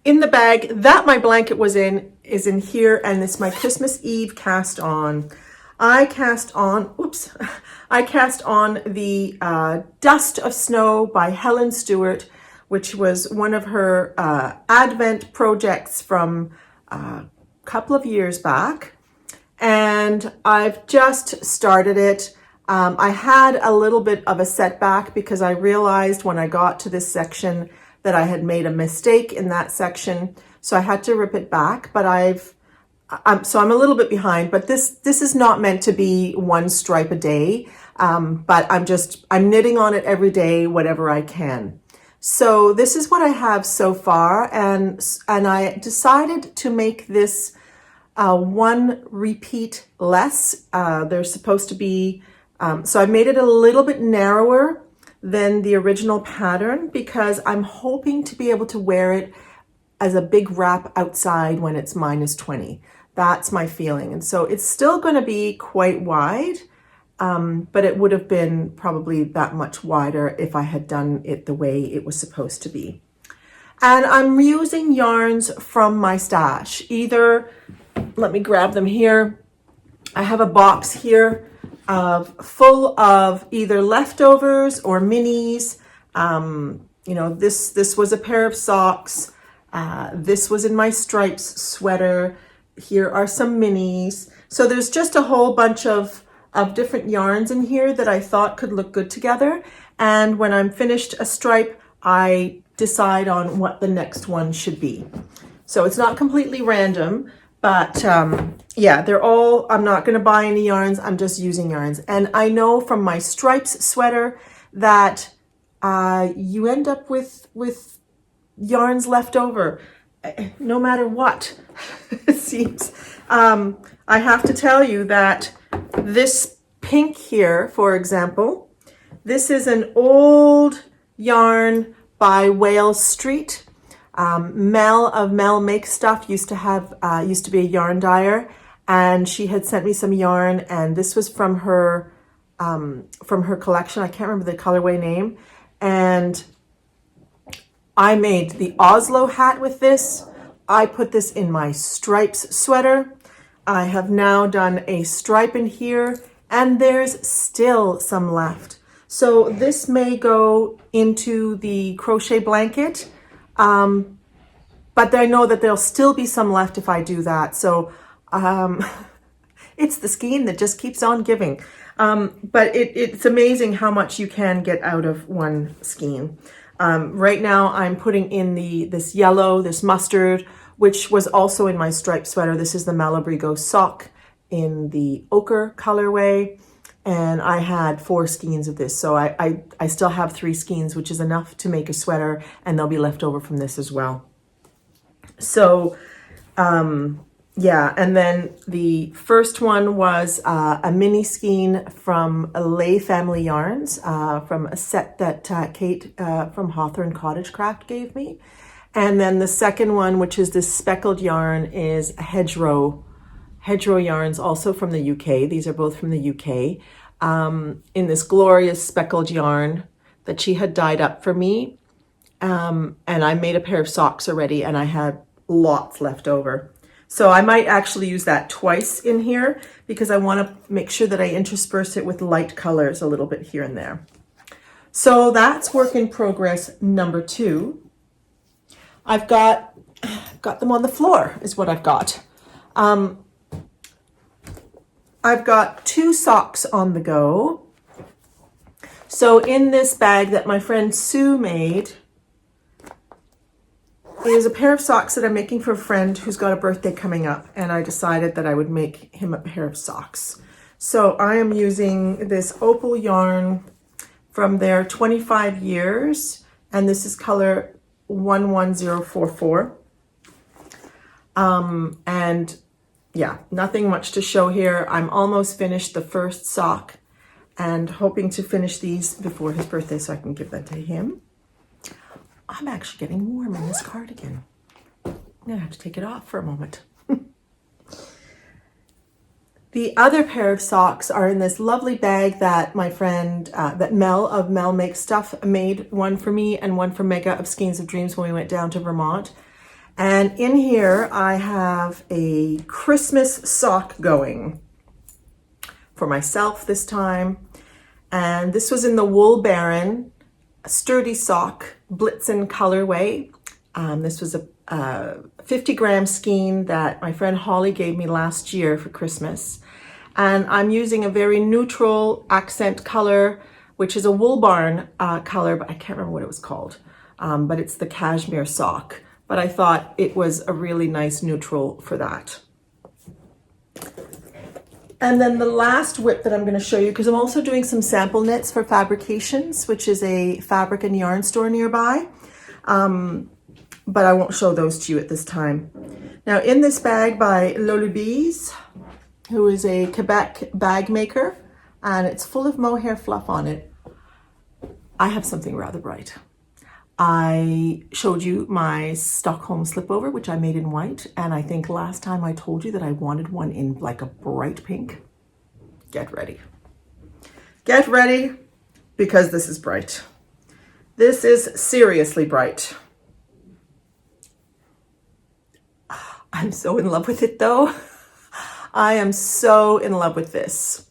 in the bag that my blanket was in, is in here, and it's my Christmas Eve cast on. I cast on the Dust of Snow by Helen Stewart, which was one of her Advent projects from a couple of years back. And I've just started it. I had a little bit of a setback because I realized when I got to this section that I had made a mistake in that section. So I had to rip it back, but I'm a little bit behind, but this is not meant to be 1 stripe a day. But I'm knitting on it every day, whatever I can. So this is what I have so far. And I decided to make this 1 repeat less. There's supposed to be, so I made it a little bit narrower than the original pattern because I'm hoping to be able to wear it as a big wrap outside when it's -20. That's my feeling. And so it's still going to be quite wide, but it would have been probably that much wider if I had done it the way it was supposed to be. And I'm using yarns from my stash. Let me grab them here. I have a box here full of either leftovers or minis. This was a pair of socks. This was in my stripes sweater. Here are some minis. So there's just a whole bunch of different yarns in here that I thought could look good together. And when I'm finished a stripe, I decide on what the next one should be. So it's not completely random, but yeah, I'm not going to buy any yarns. I'm just using yarns. And I know from my stripes sweater that you end up with yarns left over no matter what. It seems. I have to tell you that this pink here, for example, this is an old yarn by Wales Street. Mel of Mel Make Stuff used to be a yarn dyer, and she had sent me some yarn, and this was from her collection. I can't remember the colorway name, and I made the Oslo hat with this. I put this in my stripes sweater. I have now done a stripe in here, and there's still some left. So this may go into the crochet blanket, but I know that there'll still be some left if I do that. So it's the skein that just keeps on giving. But it's amazing how much you can get out of one skein. Right now I'm putting in this yellow, this mustard, which was also in my striped sweater. This is the Malabrigo sock in the ochre colorway. And I had 4 skeins of this. So I still have 3 skeins, which is enough to make a sweater, and they'll be left over from this as well. So yeah, and then the first one was a mini skein from Lay Family Yarns, from a set that Kate from Hawthorne Cottage Craft gave me. And then the second one, which is this speckled yarn, is Hedgerow yarns, also from the UK. These are both from the UK, in this glorious speckled yarn that she had dyed up for me. And I made a pair of socks already, and I had lots left over. So I might actually use that twice in here because I want to make sure that I intersperse it with light colors a little bit here and there. So that's work in progress number 2. I've got them on the floor is what I've got. I've got 2 socks on the go. So in this bag that my friend Sue made is a pair of socks that I'm making for a friend who's got a birthday coming up, and I decided that I would make him a pair of socks. So I am using this opal yarn from their 25 years, and this is color 11044. And yeah, nothing much to show here. I'm almost finished the first sock and hoping to finish these before his birthday so I can give that to him. I'm actually getting warm in this cardigan. I'm gonna have to take it off for a moment. The other pair of socks are in this lovely bag that my friend, that Mel of Mel Makes Stuff made, one for me and one for Mega of Skeins of Dreams when we went down to Vermont. And in here I have a Christmas sock going for myself this time. And this was in the Wool Baron Sturdy Sock Blitzen colorway. This was a 50-gram skein that my friend Holly gave me last year for Christmas. And I'm using a very neutral accent color, which is a Wool Barn color, but I can't remember what it was called. But it's the cashmere sock. But I thought it was a really nice neutral for that. And then the last whip that I'm going to show you, because I'm also doing some sample knits for Fabrications, which is a fabric and yarn store nearby. But I won't show those to you at this time. Now in this bag by Lolubies, who is a Quebec bag maker, and it's full of mohair fluff on it, I have something rather bright. I showed you my Stockholm Slipover, which I made in white, and I think last time I told you that I wanted one in like a bright pink. Get ready. Get ready, because this is bright. This is seriously bright. I'm so in love with it though. I am so in love with this.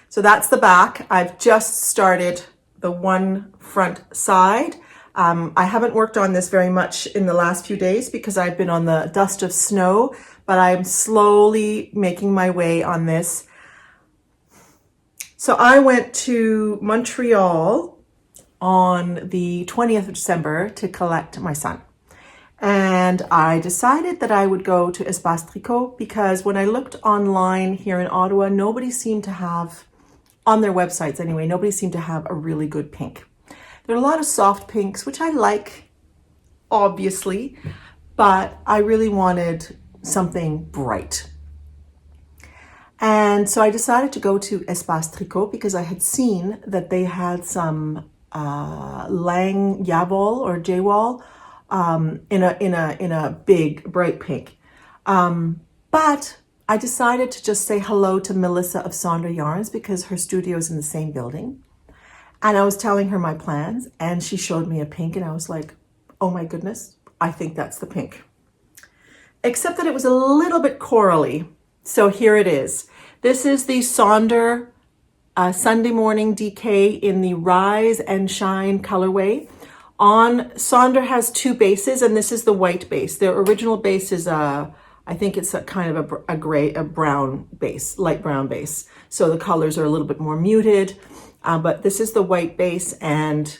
So that's the back. I've just started the one front side. I haven't worked on this very much in the last few days because I've been on the dust of snow, but I'm slowly making my way on this. So I went to Montreal on the 20th of December to collect my son. And I decided that I would go to Espace Tricot because when I looked online here in Ottawa, nobody seemed to have, on their websites anyway, nobody seemed to have a really good pink. There are a lot of soft pinks, which I like, obviously, but I really wanted something bright. And so I decided to go to Espace Tricot because I had seen that they had some Lang Yavol or Jaywall in a big bright pink. But I decided to just say hello to Melissa of Sonder Yarns because her studio is in the same building. And I was telling her my plans and she showed me a pink and I was like, oh my goodness, I think that's the pink. Except that it was a little bit corally. So here it is. This is the Sonder Sunday Morning DK in the Rise and Shine colorway. Sonder has 2 bases and this is the white base. Their original base is I think it's a kind of a brown base, light brown base. So the colors are a little bit more muted. But this is the white base and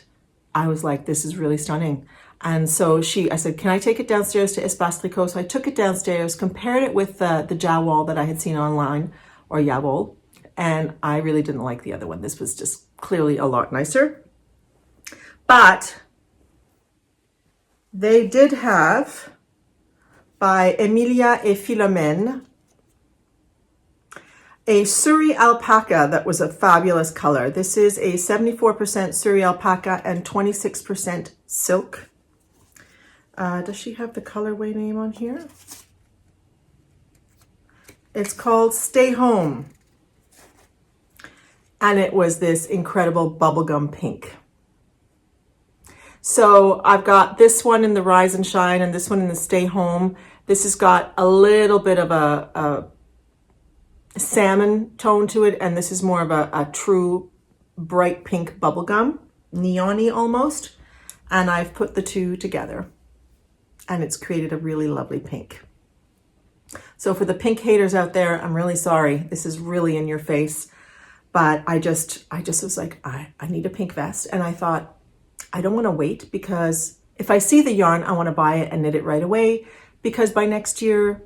I was like, this is really stunning. And so I said, can I take it downstairs to Espace Tricot? So I took it downstairs, compared it with the Jawol that I had seen online, or Yavol, and I really didn't like the other one. This was just clearly a lot nicer. But they did have by Emilia et Philomène. A Surrey alpaca that was a fabulous color. This is a 74% Surrey alpaca and 26% silk. Does she have the colorway name on here? It's called Stay Home. And it was this incredible bubblegum pink. So I've got this one in the Rise and Shine and this one in the Stay Home. This has got a little bit of a salmon tone to it, and this is more of a true bright pink bubblegum, neon-y almost. And I've put the two together and it's created a really lovely pink. So for the pink haters out there, I'm really sorry. This is really in your face. But I just was like, I need a pink vest. And I thought, I don't want to wait, because if I see the yarn, I want to buy it and knit it right away, because by next year,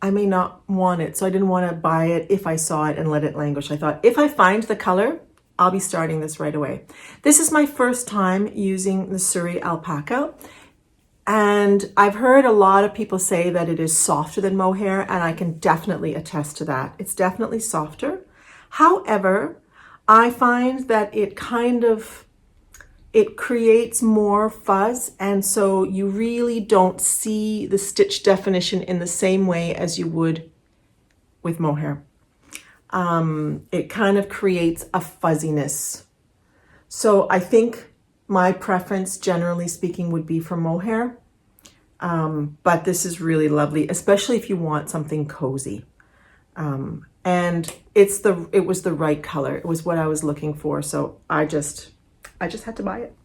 I may not want it. So I didn't want to buy it if I saw it and let it languish. I thought, if I find the color, I'll be starting this right away. This is my first time using the Surrey alpaca. And I've heard a lot of people say that it is softer than mohair, and I can definitely attest to that. It's definitely softer. However, I find that it creates more fuzz, and so you really don't see the stitch definition in the same way as you would with mohair. It kind of creates a fuzziness. So I think my preference, generally speaking, would be for mohair. But this is really lovely, especially if you want something cozy. And it was the right color. It was what I was looking for. So I just had to buy it.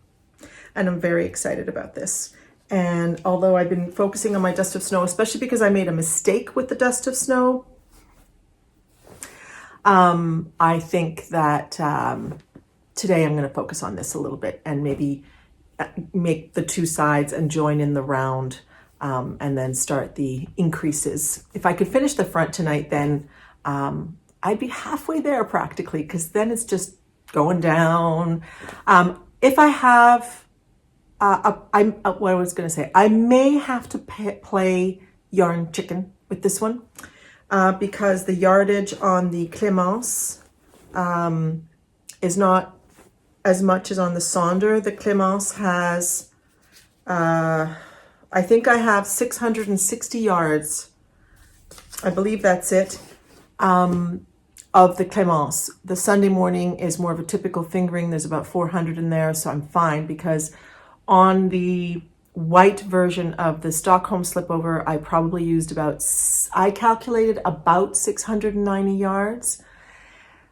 And I'm very excited about this. And although I've been focusing on my Dust of Snow, especially because I made a mistake with the Dust of Snow, I think that today I'm going to focus on this a little bit and maybe make the two sides and join in the round, and then start the increases. If I could finish the front tonight, then I'd be halfway there practically, because then it's just going down. If I have, what I was going to say, I may have to play yarn chicken with this one, because the yardage on the Clémence is not as much as on the Sonder. The Clémence has, I think I have 660 yards. I believe that's it. Of the Clémence. The Sunday morning is more of a typical fingering. There's about 400 in there, so I'm fine, because on the white version of the Stockholm Slipover, I probably used I calculated about 690 yards.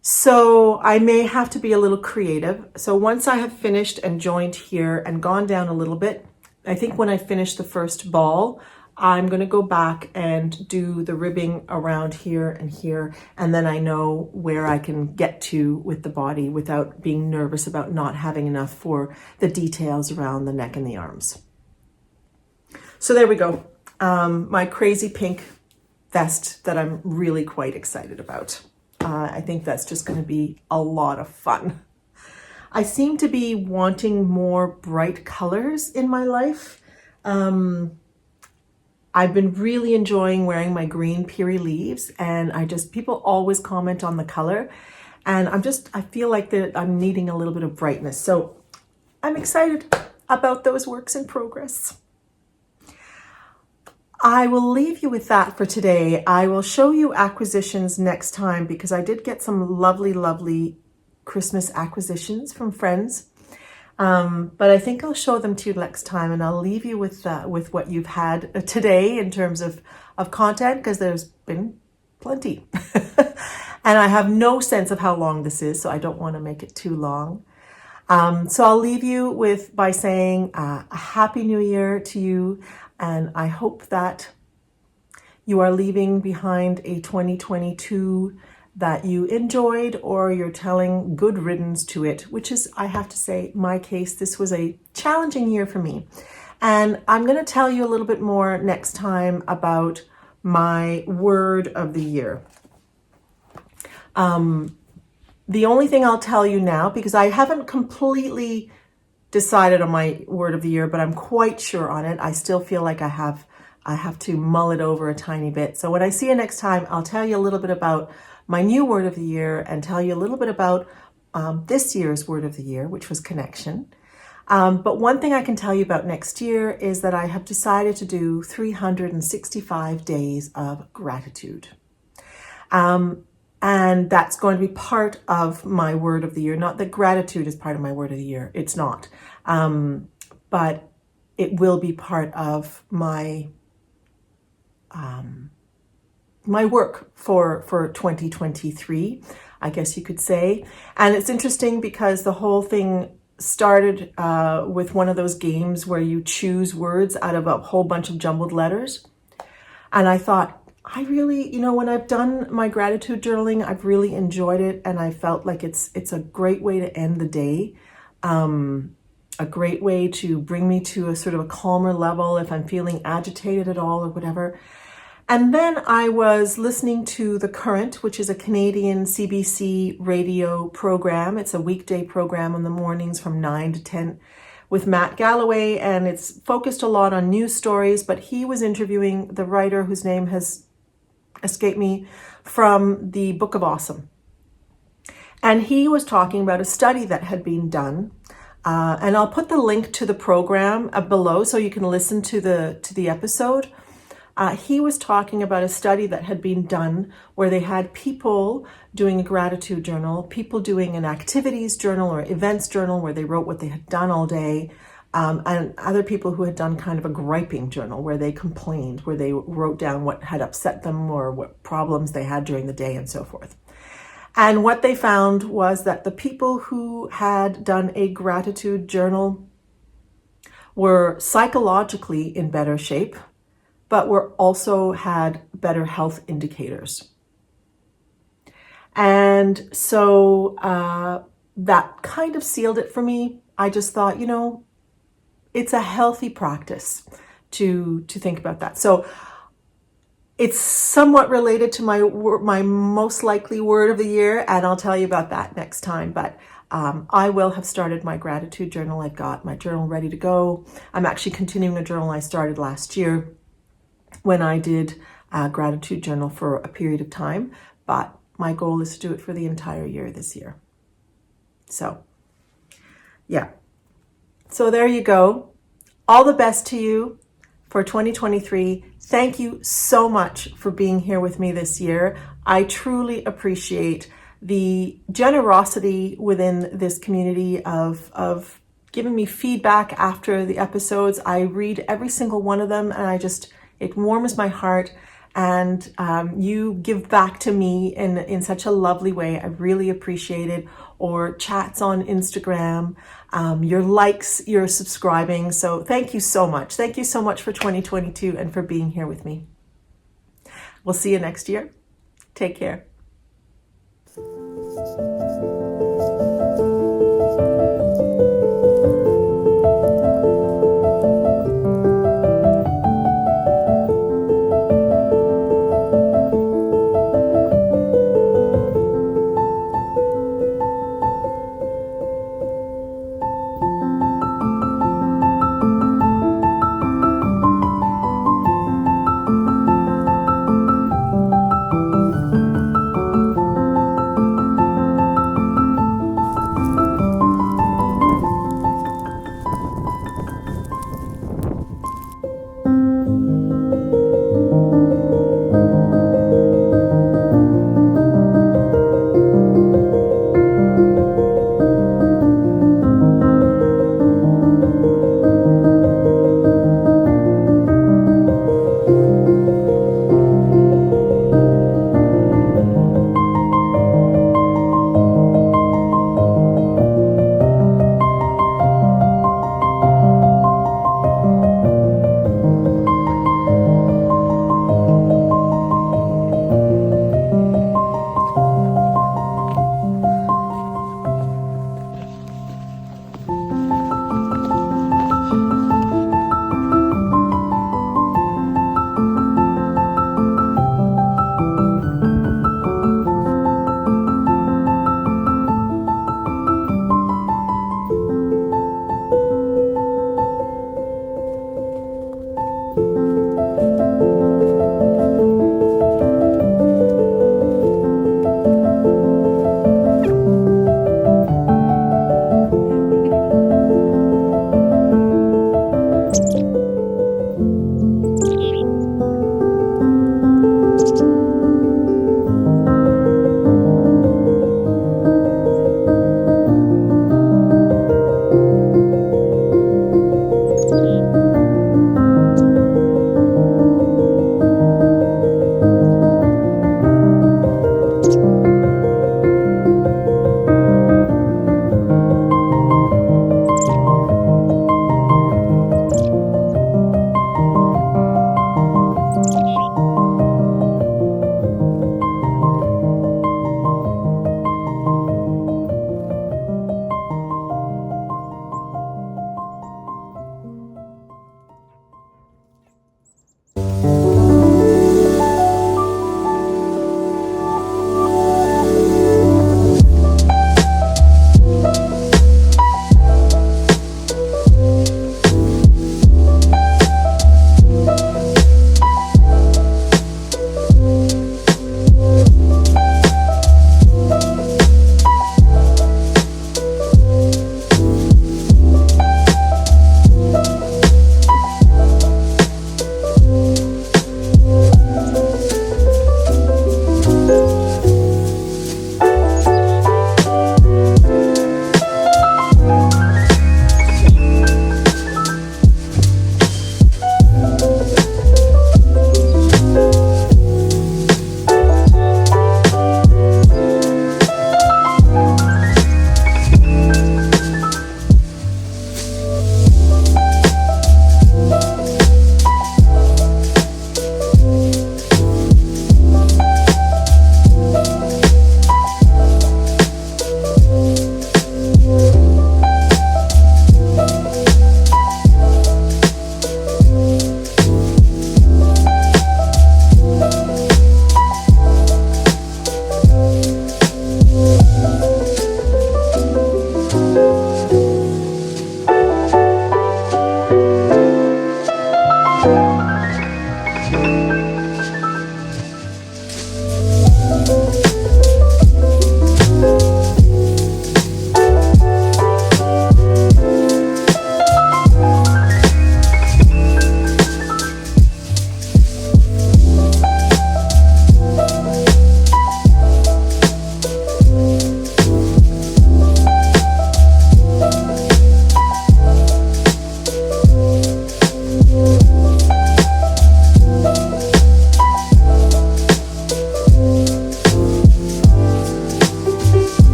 So I may have to be a little creative. So once I have finished and joined here and gone down a little bit, I think when I finish the first ball, I'm going to go back and do the ribbing around here, and then I know where I can get to with the body without being nervous about not having enough for the details around the neck and the arms. So there we go. My crazy pink vest that I'm really quite excited about. I think that's just going to be a lot of fun. I seem to be wanting more bright colors in my life. I've been really enjoying wearing my green Peerie Leaves, and people always comment on the color, and I feel like that I'm needing a little bit of brightness. So I'm excited about those works in progress. I will leave you with that for today. I will show you acquisitions next time, because I did get some lovely, lovely Christmas acquisitions from friends. But I think I'll show them to you next time, and I'll leave you with what you've had today in terms of content, because there's been plenty. And I have no sense of how long this is, so I don't want to make it too long. So I'll leave you by saying a Happy New Year to you, and I hope that you are leaving behind a 2022 that you enjoyed, or you're telling good riddance to it, which is, I have to say, my case. This was a challenging year for me. And I'm going to tell you a little bit more next time about my word of the year. The only thing I'll tell you now, because I haven't completely decided on my word of the year, but I'm quite sure on it. I still feel like I have I have to mull it over a tiny bit. So when I see you next time, I'll tell you a little bit about my new word of the year and tell you a little bit about this year's word of the year, which was connection. But one thing I can tell you about next year is that I have decided to do 365 days of gratitude. And that's going to be part of my word of the year. Not that gratitude is part of my word of the year. It's not. But it will be part of my my work for 2023, I guess you could say. And it's interesting because the whole thing started with one of those games where you choose words out of a whole bunch of jumbled letters. And I thought, I really, you know, when I've done my gratitude journaling, I've really enjoyed it. And I felt like it's a great way to end the day. A great way to bring me to a sort of a calmer level if I'm feeling agitated at all or whatever. And then I was listening to The Current, which is a Canadian CBC radio program. It's a weekday program in the mornings from 9 to 10 with Matt Galloway, and it's focused a lot on news stories, but he was interviewing the writer whose name has escaped me from the Book of Awesome. And he was talking about a study that had been done. And I'll put the link to the program below so you can listen to the episode. He was talking about a study that had been done where they had people doing a gratitude journal, people doing an activities journal or events journal where they wrote what they had done all day, and other people who had done kind of a griping journal where they complained, where they wrote down what had upset them or what problems they had during the day and so forth. And what they found was that the people who had done a gratitude journal were psychologically in better shape, but were also had better health indicators. And so that kind of sealed it for me. I just thought, you know, it's a healthy practice to think about that. So it's somewhat related to my most likely word of the year, and I'll tell you about that next time. But I will have started my gratitude journal. I've got my journal ready to go. I'm actually continuing a journal I started last year when I did a gratitude journal for a period of time. But my goal is to do it for the entire year this year. So, yeah. So there you go. All the best to you for 2023. Thank you so much for being here with me this year. I truly appreciate the generosity within this community of giving me feedback after the episodes. I read every single one of them, and it warms my heart. And you give back to me in such a lovely way. I really appreciate it. Or chats on Instagram, your likes, your subscribing. So thank you so much. Thank you so much for 2022 and for being here with me. We'll see you next year. Take care.